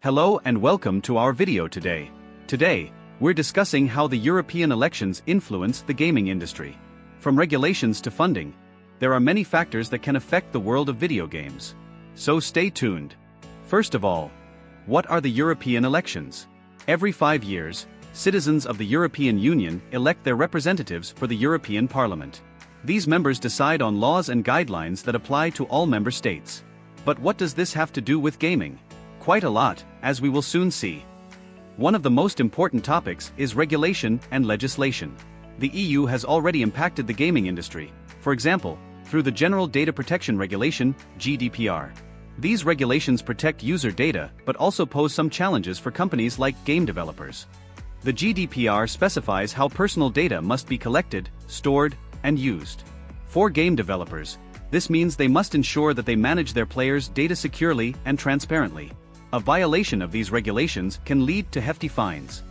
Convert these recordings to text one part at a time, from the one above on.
Hello and welcome to our video today. Today, we're discussing how the European elections influence the gaming industry. From regulations to funding, there are many factors that can affect the world of video games. So stay tuned. First of all, what are the European elections? Every 5 years, citizens of the European Union elect their representatives for the European Parliament. These members decide on laws and guidelines that apply to all member states. But what does this have to do with gaming? Quite a lot, as we will soon see. One of the most important topics is regulation and legislation. The EU has already impacted the gaming industry, for example, through the General Data Protection Regulation, GDPR. These regulations protect user data but also pose some challenges for companies like game developers. The GDPR specifies how personal data must be collected, stored, and used. For game developers, this means they must ensure that they manage their players' data securely and transparently. A violation of these regulations can lead to hefty fines.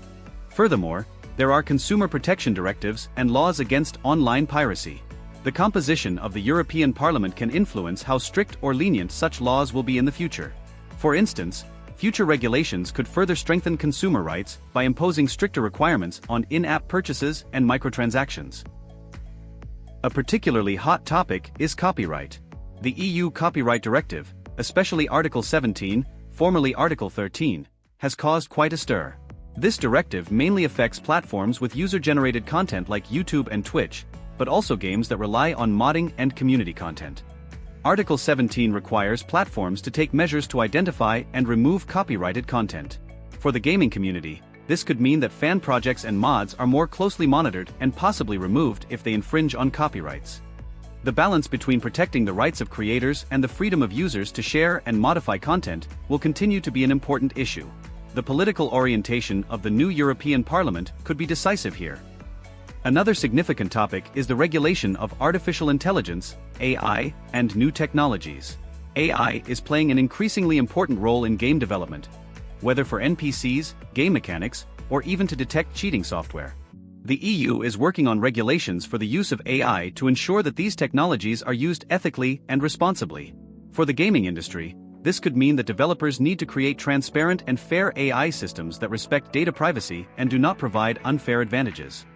Furthermore, there are consumer protection directives and laws against online piracy. The composition of the European Parliament can influence how strict or lenient such laws will be in the future. For instance, future regulations could further strengthen consumer rights by imposing stricter requirements on in-app purchases and microtransactions. A particularly hot topic is copyright. The EU Copyright Directive, especially Article 17, formerly Article 13, has caused quite a stir. This directive mainly affects platforms with user-generated content like YouTube and Twitch, but also games that rely on modding and community content. Article 17 requires platforms to take measures to identify and remove copyrighted content. For the gaming community, this could mean that fan projects and mods are more closely monitored and possibly removed if they infringe on copyrights. The balance between protecting the rights of creators and the freedom of users to share and modify content will continue to be an important issue. The political orientation of the new European Parliament could be decisive here. Another significant topic is the regulation of artificial intelligence, AI, and new technologies. AI is playing an increasingly important role in game development, whether for NPCs, game mechanics, or even to detect cheating software. The EU is working on regulations for the use of AI to ensure that these technologies are used ethically and responsibly. For the gaming industry, this could mean that developers need to create transparent and fair AI systems that respect data privacy and do not provide unfair advantages.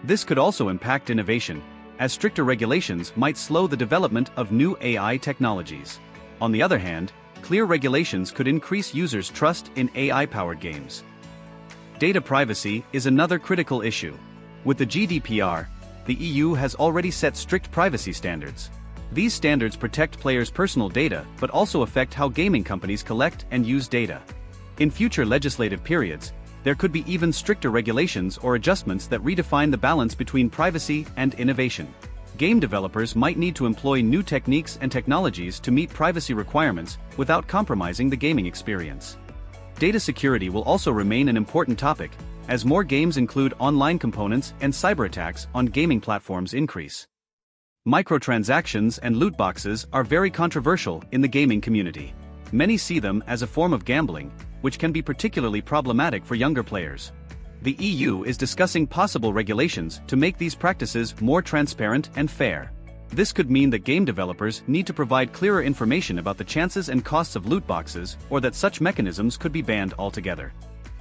This could also impact innovation, as stricter regulations might slow the development of new AI technologies. On the other hand, clear regulations could increase users' trust in AI-powered games. Data privacy is another critical issue. With the GDPR, the EU has already set strict privacy standards. These standards protect players' personal data but also affect how gaming companies collect and use data. In future legislative periods, there could be even stricter regulations or adjustments that redefine the balance between privacy and innovation. Game developers might need to employ new techniques and technologies to meet privacy requirements without compromising the gaming experience. Data security will also remain an important topic, as more games include online components and cyberattacks on gaming platforms increase. Microtransactions and loot boxes are very controversial in the gaming community. Many see them as a form of gambling, which can be particularly problematic for younger players. The EU is discussing possible regulations to make these practices more transparent and fair. This could mean that game developers need to provide clearer information about the chances and costs of loot boxes, or that such mechanisms could be banned altogether.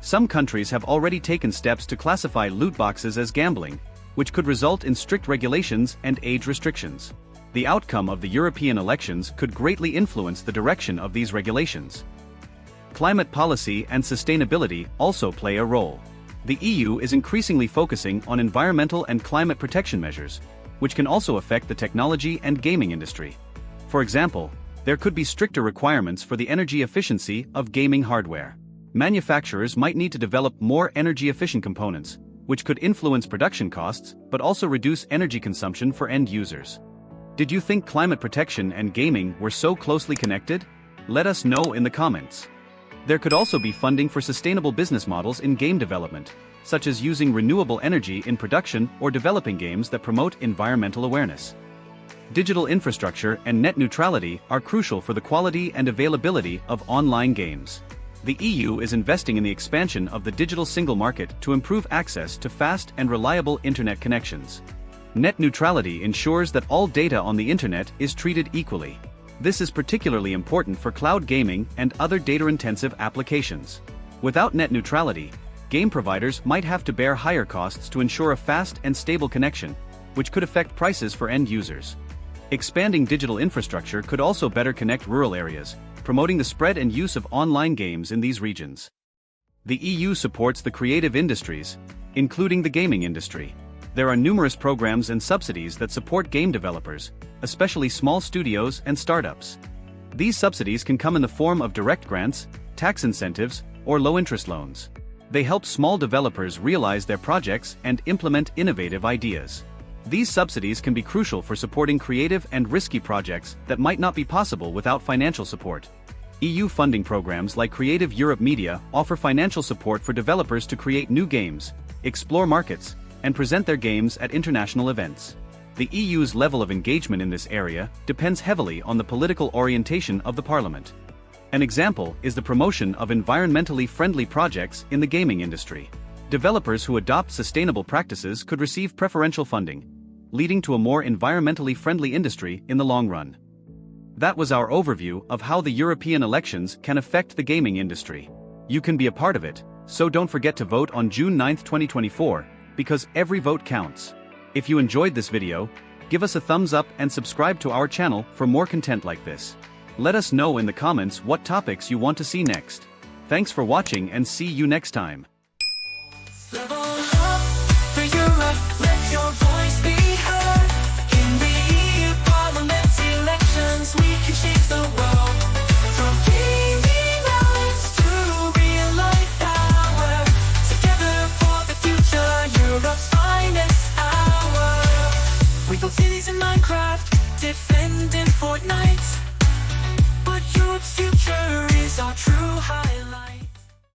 Some countries have already taken steps to classify loot boxes as gambling, which could result in strict regulations and age restrictions. The outcome of the European elections could greatly influence the direction of these regulations. Climate policy and sustainability also play a role. The EU is increasingly focusing on environmental and climate protection measures, which can also affect the technology and gaming industry. For example, there could be stricter requirements for the energy efficiency of gaming hardware. Manufacturers might need to develop more energy-efficient components, which could influence production costs but also reduce energy consumption for end users. Did you think climate protection and gaming were so closely connected? Let us know in the comments. There could also be funding for sustainable business models in game development, such as using renewable energy in production or developing games that promote environmental awareness. Digital infrastructure and net neutrality are crucial for the quality and availability of online games. The EU is investing in the expansion of the digital single market to improve access to fast and reliable internet connections. Net neutrality ensures that all data on the internet is treated equally. This is particularly important for cloud gaming and other data-intensive applications. Without net neutrality, game providers might have to bear higher costs to ensure a fast and stable connection, which could affect prices for end users. Expanding digital infrastructure could also better connect rural areas, promoting the spread and use of online games in these regions. The EU supports the creative industries, including the gaming industry. There are numerous programs and subsidies that support game developers, especially small studios and startups. These subsidies can come in the form of direct grants, tax incentives, or low-interest loans. They help small developers realize their projects and implement innovative ideas. These subsidies can be crucial for supporting creative and risky projects that might not be possible without financial support. EU funding programs like Creative Europe Media offer financial support for developers to create new games, explore markets, and present their games at international events. The EU's level of engagement in this area depends heavily on the political orientation of the Parliament. An example is the promotion of environmentally friendly projects in the gaming industry. Developers who adopt sustainable practices could receive preferential funding, leading to a more environmentally friendly industry in the long run. That was our overview of how the European elections can affect the gaming industry. You can be a part of it, so don't forget to vote on June 9, 2024, because every vote counts. If you enjoyed this video, give us a thumbs up and subscribe to our channel for more content like this. Let us know in the comments what topics you want to see next. Thanks for watching and see you next time.